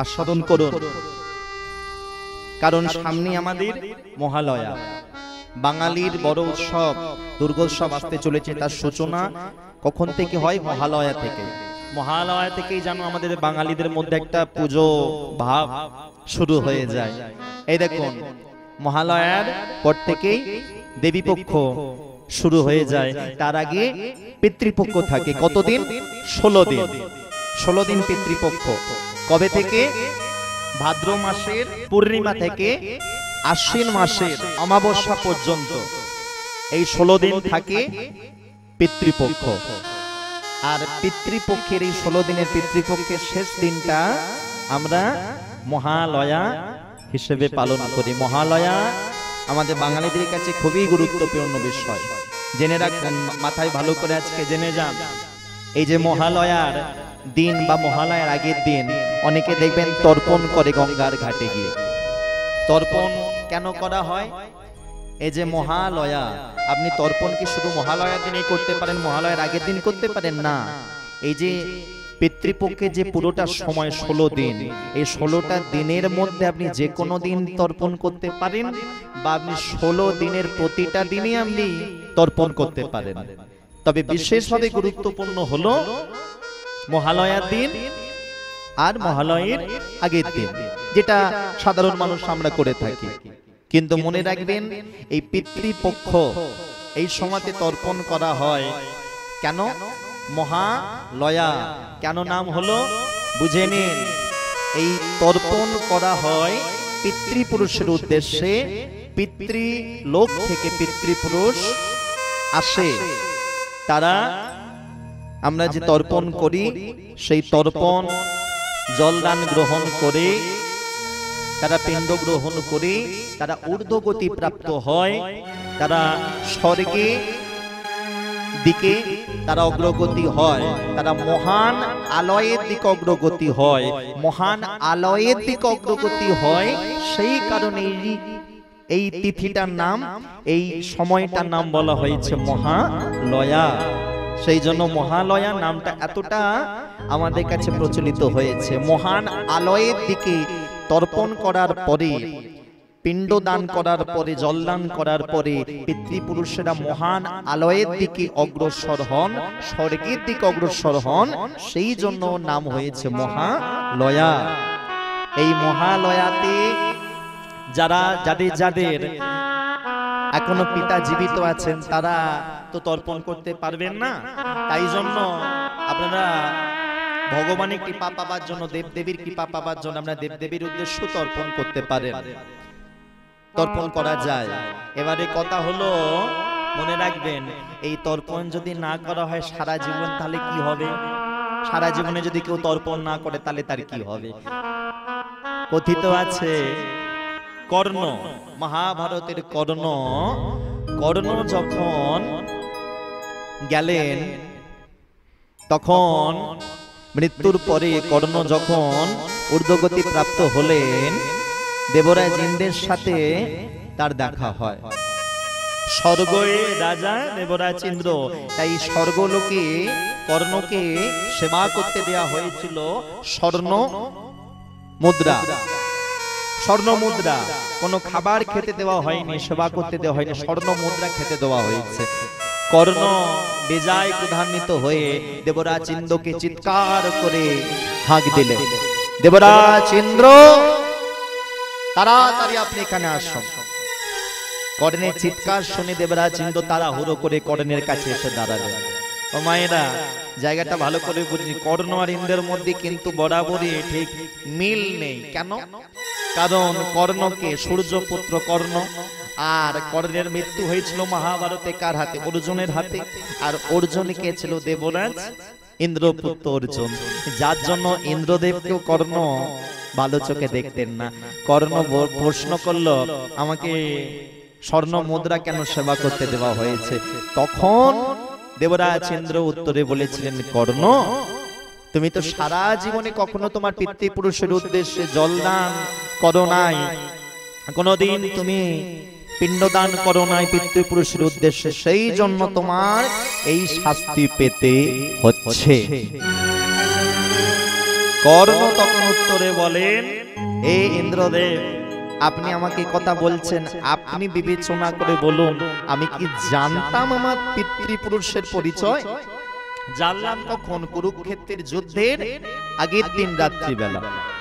আস্বাদন করুন, কারণ সামনে আমাদের মহালয়া, বাঙালির বড় উৎসব দুর্গোৎসব আসতে চলেছে। তার সূচনা কখন থেকে হয়? মহালয়া থেকে। মহালয়া থেকেই যেন আমাদের বাঙালিদের মধ্যে একটা পুজো ভাব শুরু হয়ে যায়। এই দেখুন, মহালয়ার পর থেকেই দেবীপক্ষ শুরু হয়ে যায়। তার আগে পিতৃপক্ষ থাকে। কতদিন? 16 দিন। 16 দিন পিতৃপক্ষ। কবে থেকে? ভাদ্র মাসের পূর্ণিমা থেকে আশ্বিন মাসের অমাবস্যা পর্যন্ত এই 16 দিন থাকে পিতৃপক্ষ। আর পিতৃপক্ষের এই 16 দিনের পিতৃপক্ষের শেষ দিনটা আমরা মহালয়া হিসেবে পালন করি। মহালয়া আমাদের বাঙালিদের কাছে খুবই গুরুত্বপূর্ণ বিষয়। জেনে রাখুন, মাথায় ভালো করে আজকে জেনে যান। এই যে মহালয়ার দিন বা মহালয়ার আগের দিন অনেকে দেখবেন তর্পণ করে গঙ্গার ঘাটে গিয়ে। তর্পণ কেন করা হয়? এই যে মহালয়া, আপনি তর্পণ কি শুধু মহালয়ার দিনেই করতে পারেন, মহালয়ার আগের দিন করতে পারেন না। এই যে পিতৃপক্ষে যে পুরোটা সময় 16 দিন, এই 16টা দিনের মধ্যে আপনি যে কোনো দিন তর্পণ করতে পারেন, বা আপনি 16 দিনের প্রতিটা দিনই আপনি তর্পণ করতে পারেন। তবে বিশেষভাবে গুরুত্বপূর্ণ হলো মহালয়ার দিন আর মহালয়ের আগের দিন, যেটা সাধারণ মানুষ আমরা করে থাকি। কিন্তু মনে রাখবেন, এই পিতৃপক্ষ এই সময়তে তর্পণ করা হয় কেন? মহালয়া কেন নাম হলো বুঝে নিন। এই তর্পণ করা হয় পিতৃপুরুষের উদ্দেশ্যে। পিতৃলোক থেকে পিতৃপুরুষ আসে, তারা আমরা যে তর্পণ করি সেই তর্পণ জলদান গ্রহণ করে তারা পিণ্ড গ্রহণ করে তারা ঊর্ধ্বগতি প্রাপ্ত হয়। তারা স্বর্গে দিকে তারা অগ্রগতি হয়, তারা মহান আলয়ের দিকে অগ্রগতি হয়। মহান আলয়ের দিকে অগ্রগতি হয়, সেই কারণে এই তিথিটার নাম, এই সময়টার নাম বলা হয়েছে মহালয়া। সেই জন্য মহালয়া নামটা এতটা আমাদের কাছে প্রচলিত হয়েছে। মহান আলয়ের দিকে তর্পণ করার পরে, পিণ্ডদান করার পরে, জলদান করার পরে পিতৃপুরুষেরা মহান আলয়ের দিকে অগ্রসর হন, স্বর্গের দিকে অগ্রসর হন। সেই জন্য নাম হয়েছে মহালয়া। এই মহালয়াতে যাদের এখনো পিতা জীবিত আছেন, তারা তো তর্পণ করতে পারবেন না। তাই জন্য আপনারা ভগবানের কৃপা পাবার জন্য, দেবদেবীর কৃপা পাবার জন্য আমরা দেবদেবীর উদ্দেশ্য তর্পণ করতে পারেন, তর্পণ করা যায়। এবারে কথা হলো, মনে রাখবেন, এই তর্পণ যদি না করা হয় সারা জীবন, তাহলে কি হবে? সারা জীবনে যদি কেউ তর্পণ না করে, তাহলে তার কি হবে? কথিত আছে, কর্ণ, মহাভারতের কর্ণ যখন গেলেন, তখন মৃত্যুর পরে কর্ণ যখন ঊর্ধ্বগতি প্রাপ্ত হলেন, দেবরাজ ইন্দ্রের সাথে তার দেখা হয়। স্বর্গের রাজা দেবরাজ ইন্দ্র, তাই স্বর্গলোকে কর্ণকে সেবা করতে দেয়া হয়েছিল স্বর্ণ মুদ্রা। স্বর্ণ মুদ্রা, কোনো খাবার খেতে দেওয়া হয়নি, সেবা করতে দেওয়া হয়নি, স্বর্ণ মুদ্রা খেতে দেওয়া হয়েছে। কর্ণ বেজায় ক্রোধান্বিত হয়ে দেবরাজ ইন্দ্রকে চিৎকার করে হাঁক দিলেন, দেবরাজ ইন্দ্র, তাড়াতাড়ি আপনি এখানে আসুন। কর্ণের চিৎকার শুনে দেবরাজ ইন্দ্র তাড়াহুড়ো করে কর্ণের কাছে এসে দাঁড়ালেন। ও মায়েরা, জায়গাটা ভালো করে বুঝি, কর্ণ আর ইন্দ্রের মধ্যে কিন্তু বরাবরই ঠিক মিল নেই। কেন? কারণ কর্ণকে সূর্যপুত্র কর্ণ, আর কর্ণের মৃত্যু হয়েছিল মহাভারতে কার হাতে? অর্জুনের হাতে। আর অর্জুন কে ছিল? দেবরাজ ইন্দ্রপুত্র অর্জুন, যার জন্য ইন্দ্রদেবকেও কর্ণ ভালো চোখে দেখতেন না। কর্ণ প্রশ্ন করলো, আমাকে স্বর্ণ মুদ্রা কেন সেবা করতে দেওয়া হয়েছে? তখন দেবরাজ ইন্দ্র উত্তরে বলেছিলেন, কর্ণ, তুমি তো সারা জীবনে কখনো তোমার পিতৃপুরুষের উদ্দেশ্যে জলদান করো নাই, কোনদিন তুমি পিণ্ডদান করো নাই পিতৃপুরুষের উদ্দেশ্যে, সেই জন্য তোমার এই শাস্তি পেতে হচ্ছে। কর্ণ তখন উত্তরে বলেন, হে ইন্দ্রদেব, আপনি আমাকে কথা বলছেন, আপনি বিবেচনা করে বলুন, আমি কি জানতাম আমার পিতৃপুরুষের পরিচয়? জানলাম কখন? কুরুক্ষেত্রের যুদ্ধের আগের দিন রাত্রিবেলা।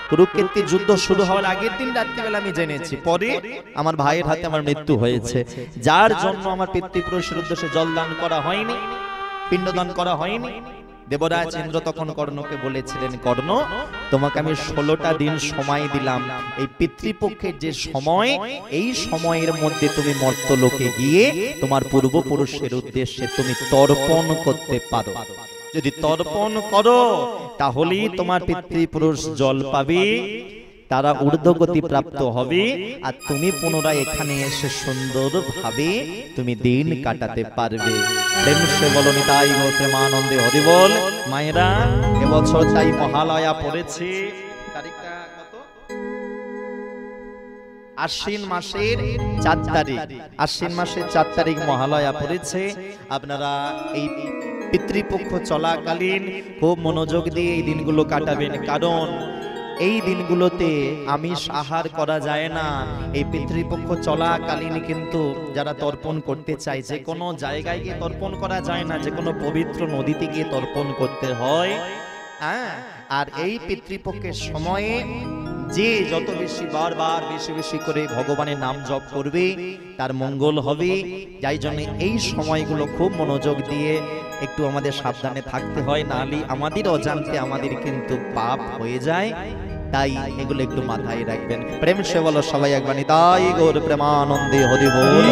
কুরুক্ষেত্রের যুদ্ধ শুরু হওয়ার আগের দিন রাত্রিবেলা আমি জেনেছি। পরে আমার ভাইয়ের হাতে আমার মৃত্যু হয়েছে, যার জন্য আমার পিতৃপুরুষের উদ্দেশ্যে জলদান করা হয়নি, পিণ্ডদান করা হয়নি। দেবরাজ ইন্দ্র তখন কর্ণকে বলেছিলেন, কর্ণ, তোমাকে আমি 16টা দিন সময় দিলাম। এই পিতৃপক্ষের যে সময়, এই সময়ের মধ্যে তুমি মর্তলোকে গিয়ে তোমার পূর্বপুরুষের উদ্দেশ্যে তুমি তর্পণ করতে পারো। যদি তর্পণ করো তাহলেই তোমার পিতৃপুরুষ জল পাবে, তারা ঊর্ধ্বগতি প্রাপ্ত হবে, আর তুমি পুনরায় এখানে এসে সুন্দরভাবে তুমি দিন কাটাতে পারবে। প্রেম সে বলো নিতাই গো প্রেমানন্দে হরি বল। মায়েরা, এবছর তাই মহালয়া পড়েছে। তারিখটা কত? আশ্বিন মাসের 4 তারিখ। আশ্বিন মাসের 4 তারিখ মহালয়া পড়েছে। আপনারা এই পিতৃপক্ষ চলাকালীন খুব মনোযোগ দিয়ে এই দিনগুলো কাটাবেন, কারণ এই দিনগুলোতে আমিষ আহার করা যায় না। এই পিতৃপক্ষ চলাকালীন কিন্তু যারা তর্পণ করতে চায়, যে কোনো জায়গায় গিয়ে তর্পণ করা যায় না, যে কোনো পবিত্র নদীতে গিয়ে তর্পণ করতে হয়। হ্যাঁ, আর এই পিতৃপক্ষের সময়ে যে যত বেশি বারবার বেশি বেশি করে ভগবানের নাম জপ করবে তার মঙ্গল হবে। যাই জন্য এই সময়গুলো খুব মনোযোগ দিয়ে একটু আমাদের সাবধানে থাকতে হয়, নাহলে আমাদের অজান্তে আমাদের কিন্তু পাপ হয়ে যায়। তাই এগুলো একটু মাথায় রাখবেন। প্রেম সে বলো সবাই একবার নিতাই গৌর প্রেমানন্দে হরি বল।